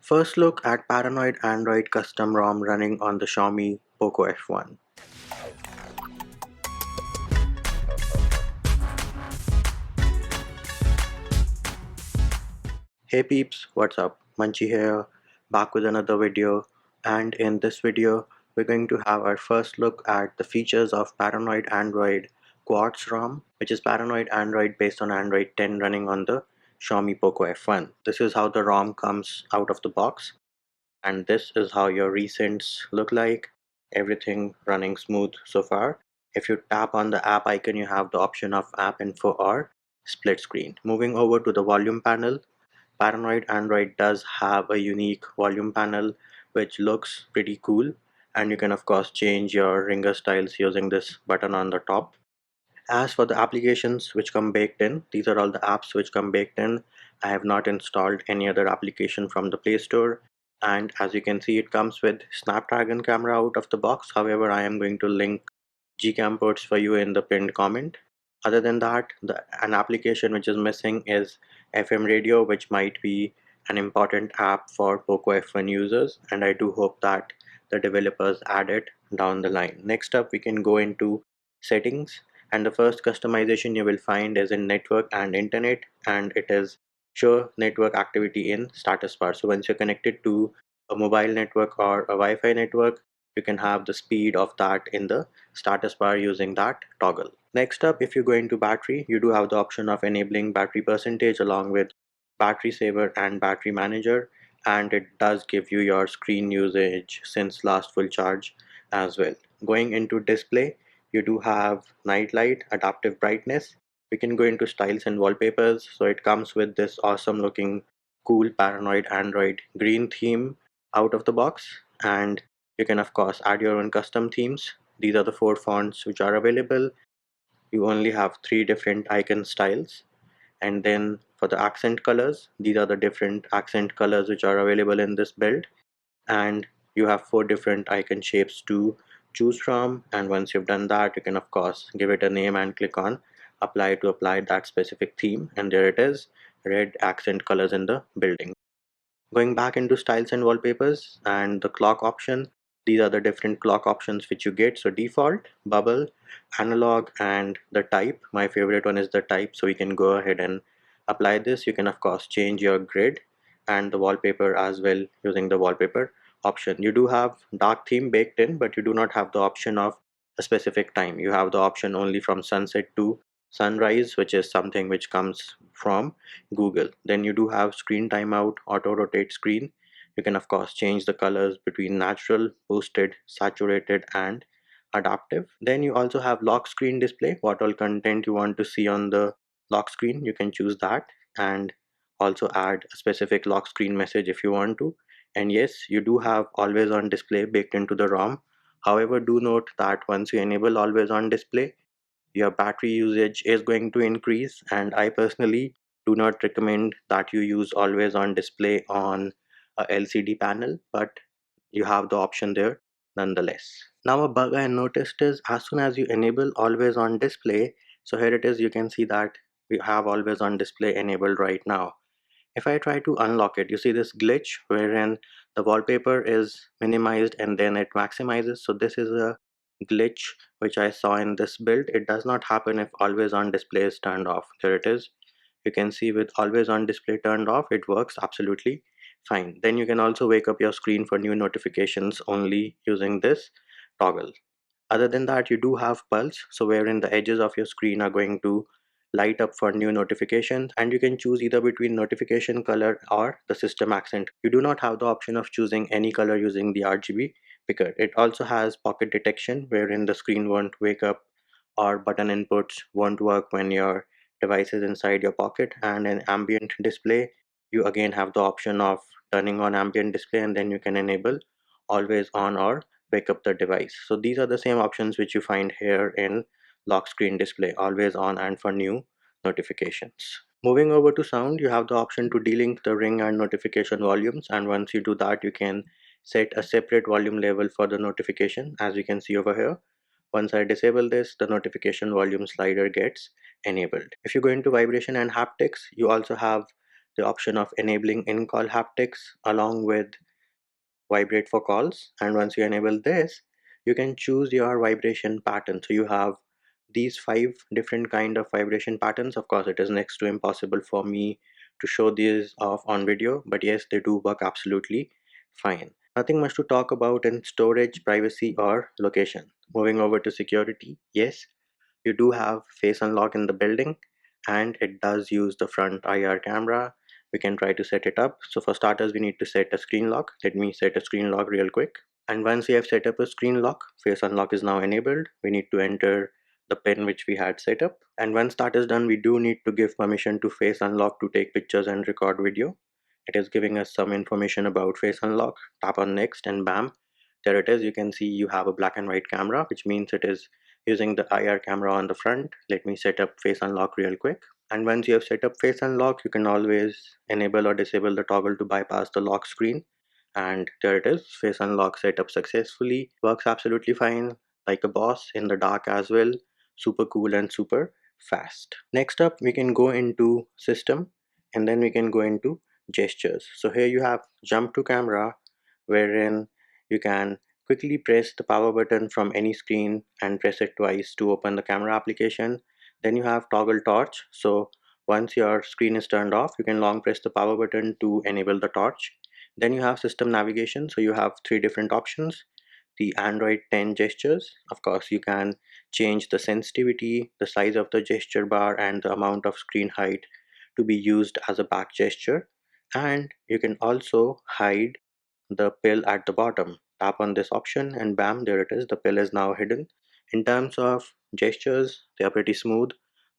First look at Paranoid Android custom ROM running on the Xiaomi Poco F1. Hey peeps, what's up? Munchie here, back with another video, and in this video we're going to have our first look at the features of Paranoid Android Quartz ROM, which is Paranoid Android based on Android 10 running on the Xiaomi Poco F1. This is how the ROM comes out of the box, and this is how your recents look like. Everything running smooth so far. If you tap on the app icon, you have the option of app info or split screen. Moving over to the volume panel, Paranoid Android does have a unique volume panel which looks pretty cool, and you can of course change your ringer styles using this button on the top. As for the applications which come baked in, these are all the apps which come baked in. I have not installed any other application from the Play Store, and as you can see, it comes with Snapdragon camera out of the box. However, I am going to link Gcam ports for you in the pinned comment. Other than that, an application which is missing is FM radio, which might be an important app for Poco F1 users, and I do hope that the developers add it down the line. Next up, we can go into settings, and the first customization you will find is in network and internet, and it is show network activity in status bar. So once you're connected to a mobile network or a Wi-Fi network, you can have the speed of that in the status bar using that toggle. Next up, if you go into battery, you do have the option of enabling battery percentage along with battery saver and battery manager, and it does give you your screen usage since last full charge as well. Going into display, you do have night light, adaptive brightness. We can go into styles and wallpapers. So it comes with this awesome looking cool Paranoid Android green theme out of the box, and you can of course add your own custom themes. These are the 4 fonts which are available. You only have 3 different icon styles, and then for the accent colors, these are the different accent colors which are available in this build, and you have 4 different icon shapes to choose from. And once you've done that, you can of course give it a name and click on apply to apply that specific theme, and there it is, red accent colors in the building. Going back into styles and wallpapers and the clock option, these are the different clock options which you get. So default, bubble, analog, and the type. My favorite one is the type, so we can go ahead and apply this. You can of course change your grid and the wallpaper as well using the wallpaper option. You do have dark theme baked in, but you do not have the option of a specific time. You have the option only from sunset to sunrise, which is something which comes from Google. Then you do have screen timeout, auto rotate screen. You can of course change the colors between natural, boosted, saturated, and adaptive. Then you also have lock screen display. What all content you want to see on the lock screen, you can choose that, and also add a specific lock screen message if you want to. And yes, you do have always on display baked into the ROM. However, do note that once you enable always on display, your battery usage is going to increase, and I personally do not recommend that you use always on display on a LCD panel, but you have the option there nonetheless. Now a bug I noticed is as soon as you enable always on display, so here it is, you can see that we have always on display enabled right now. If I try to unlock it, you see this glitch wherein the wallpaper is minimized and then it maximizes. So this is a glitch which I saw in this build. It does not happen if always on display is turned off. There it is. You can see with always on display turned off, it works absolutely fine. Then you can also wake up your screen for new notifications only using this toggle. Other than that, you do have pulse, so wherein the edges of your screen are going to light up for new notifications, and you can choose either between notification color or the system accent. You do not have the option of choosing any color using the RGB picker. It also has pocket detection, wherein the screen won't wake up or button inputs won't work when your device is inside your pocket. And in ambient display, you again have the option of turning on ambient display, and then you can enable always on or wake up the device. So these are the same options which you find here in lock screen display, always on and for new notifications. Moving over to sound, you have the option to delink the ring and notification volumes, and once you do that, you can set a separate volume level for the notification, as you can see over here. Once I disable this, the notification volume slider gets enabled. If you go into vibration and haptics, you also have the option of enabling in-call haptics along with vibrate for calls. And once you enable this, you can choose your vibration pattern. So you have these 5 different kind of vibration patterns. Of course, it is next to impossible for me to show these off on video, but yes, they do work absolutely fine. Nothing much to talk about in storage, privacy, or location. Moving over to security, yes, you do have face unlock in the building, and it does use the front IR camera. We can try to set it up. So for starters, we need to set a screen lock. Let me set a screen lock real quick. And once we have set up a screen lock, face unlock is now enabled. We need to enter the pin which we had set up. And once that is done, we do need to give permission to face unlock to take pictures and record video. It is giving us some information about face unlock. Tap on next and bam, there it is. You can see you have a black and white camera, which means it is using the IR camera on the front. Let me set up face unlock real quick. And once you have set up face unlock, you can always enable or disable the toggle to bypass the lock screen. And there it is, face unlock set up successfully. Works absolutely fine, like a boss, in the dark as well. Super cool and super fast. Next up, we can go into system, and then we can go into gestures. So here you have jump to camera, wherein you can quickly press the power button from any screen and press it twice to open the camera application. Then you have toggle torch. So once your screen is turned off, you can long press the power button to enable the torch. Then you have system navigation. So you have 3 different options. The Android 10 gestures. Of course, you can change the sensitivity, the size of the gesture bar, and the amount of screen height to be used as a back gesture. And you can also hide the pill at the bottom. Tap on this option and bam, there it is. The pill is now hidden. In terms of gestures, they are pretty smooth.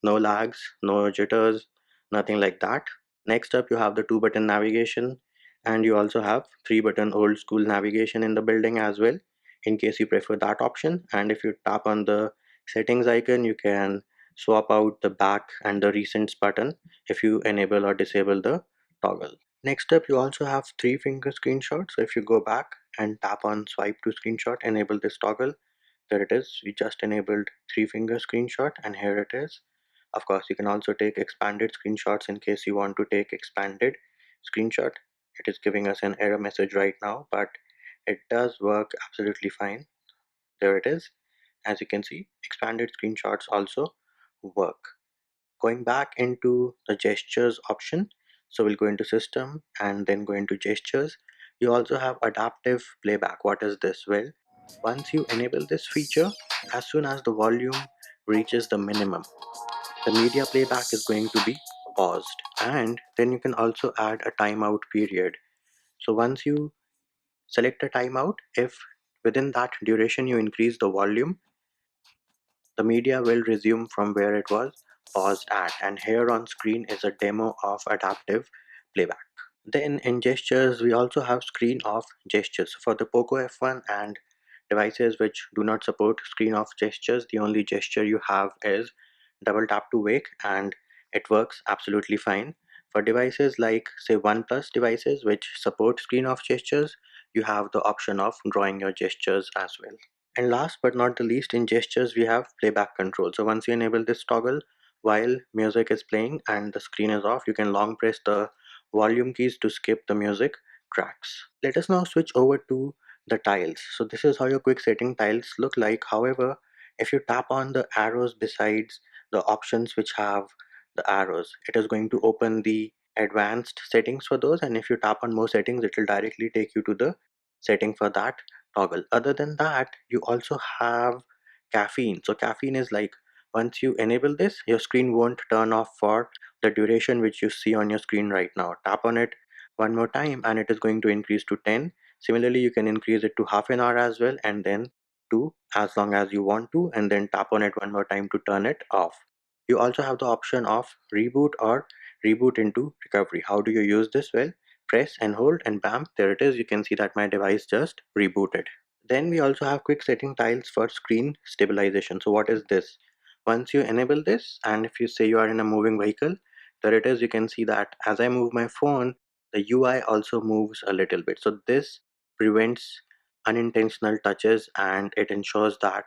No lags, no jitters, nothing like that. Next up, you have the 2 button navigation, and you also have 3 button old school navigation in the building as well, in case you prefer that option. And if you tap on the settings icon, you can swap out the back and the recents button if you enable or disable the toggle. Next up, you also have 3 finger screenshot. So if you go back and tap on swipe to screenshot, enable this toggle. There it is. We just enabled 3 finger screenshot, and here it is. Of course, you can also take expanded screenshots in case you want to take expanded screenshot. It is giving us an error message right now, but it does work absolutely fine. There it is. As you can see, expanded screenshots also work. Going back into the gestures option, so we'll go into system and then go into gestures. You also have adaptive playback. What is this? Well, once you enable this feature, as soon as the volume reaches the minimum, the media playback is going to be paused, and then you can also add a timeout period. So once you select a timeout, if within that duration you increase the volume, the media will resume from where it was paused at. And here on screen is a demo of adaptive playback. Then in gestures, we also have screen off gestures. For the Poco F1 and devices which do not support screen off gestures, the only gesture you have is double tap to wake, and it works absolutely fine. For devices like say OnePlus devices which support screen off gestures, you have the option of drawing your gestures as well. And last but not the least, in gestures, we have playback control. So once you enable this toggle, while music is playing and the screen is off, you can long press the volume keys to skip the music tracks. Let us now switch over to the tiles. So this is how your quick setting tiles look like. However, if you tap on the arrows besides the options which have the arrows, it is going to open the advanced settings for those. And if you tap on more settings, it will directly take you to the setting for that toggle. Other than that, you also have caffeine. So caffeine is like, once you enable this, your screen won't turn off for the duration which you see on your screen right now. Tap on it one more time and it is going to increase to 10. Similarly, you can increase it to half an hour as well, and then to as long as you want to, and then tap on it one more time to turn it off. You also have the option of reboot or reboot into recovery. How do you use this? Well, press and hold and bam, there it is. You can see that my device just rebooted. Then we also have quick setting tiles for screen stabilization. So what is this? Once you enable this, and if you say you are in a moving vehicle, there it is. You can see that as I move my phone, the UI also moves a little bit. So this prevents unintentional touches, and it ensures that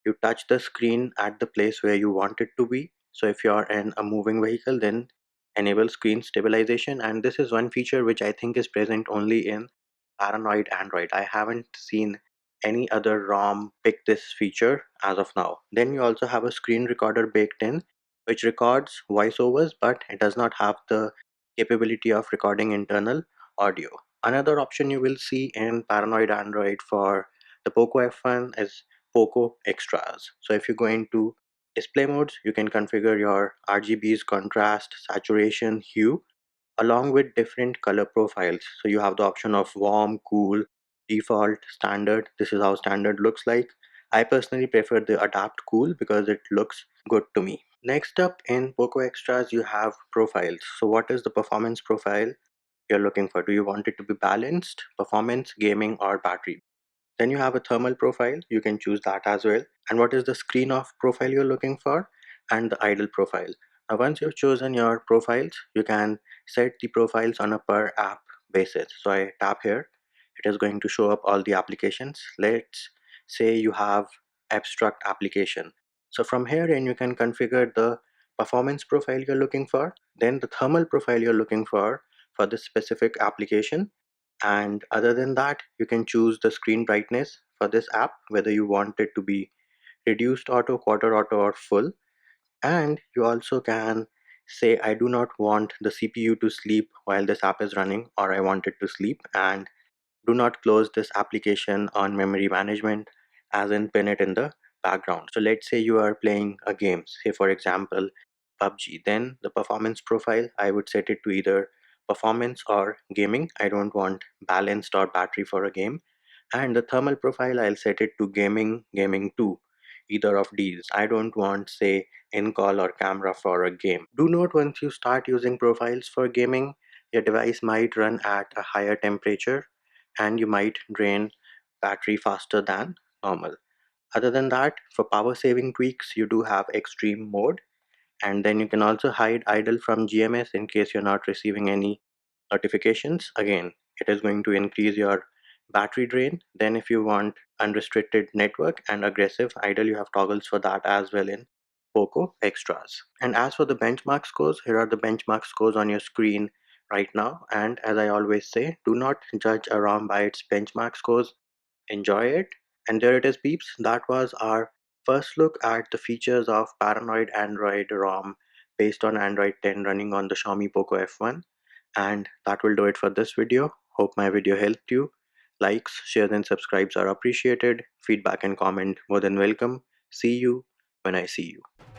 you touch the screen at the place where you want it to be. So if you are in a moving vehicle, then enable screen stabilization, and this is one feature which I think is present only in Paranoid Android. I haven't seen any other ROM pick this feature as of now. Then you also have a screen recorder baked in, which records voiceovers, but it does not have the capability of recording internal audio. Another option you will see in Paranoid Android for the Poco F1 is Poco Extras. So if you go into display modes, you can configure your RGBs, contrast, saturation, hue, along with different color profiles. So you have the option of warm, cool, default, standard. This is how standard looks like. I personally prefer the adapt cool because it looks good to me. Next up in Poco Extras, you have profiles. So what is the performance profile you're looking for? Do you want it to be balanced, performance, gaming, or battery? Then you have a thermal profile, you can choose that as well. And what is the screen off profile you're looking for, and the idle profile. Now once you've chosen your profiles, you can set the profiles on a per app basis. So I tap here, it is going to show up all the applications. Let's say you have abstract application. So from here in you can configure the performance profile you're looking for, then the thermal profile you're looking for this specific application, and other than that you can choose the screen brightness for this app, whether you want it to be reduced auto, quarter auto, or full. And you also can say I do not want the CPU to sleep while this app is running, or I want it to sleep, and do not close this application on memory management, as in pin it in the background. So let's say you are playing a game, say for example PUBG, then the performance profile I would set it to either performance or gaming. I don't want balanced or battery for a game. And the thermal profile I'll set it to gaming, gaming 2, either of these. I don't want say in call or camera for a game. Do note, once you start using profiles for gaming, your device might run at a higher temperature and you might drain battery faster than normal. Other than that, for power saving tweaks, you do have extreme mode, and then you can also hide idle from GMS in case you're not receiving any notifications. Again, it is going to increase your battery drain. Then if you want unrestricted network and aggressive idle, you have toggles for that as well in Poco Extras. And as for the benchmark scores, here are the benchmark scores on your screen right now. And as I always say, do not judge a ROM by its benchmark scores. Enjoy it. And there it is, peeps. That was our first look at the features of Paranoid Android ROM based on Android 10 running on the Xiaomi Poco F1. And that will do it for this video. Hope my video helped you. Likes, shares, and subscribes are appreciated. Feedback and comment more than welcome. See you when I see you.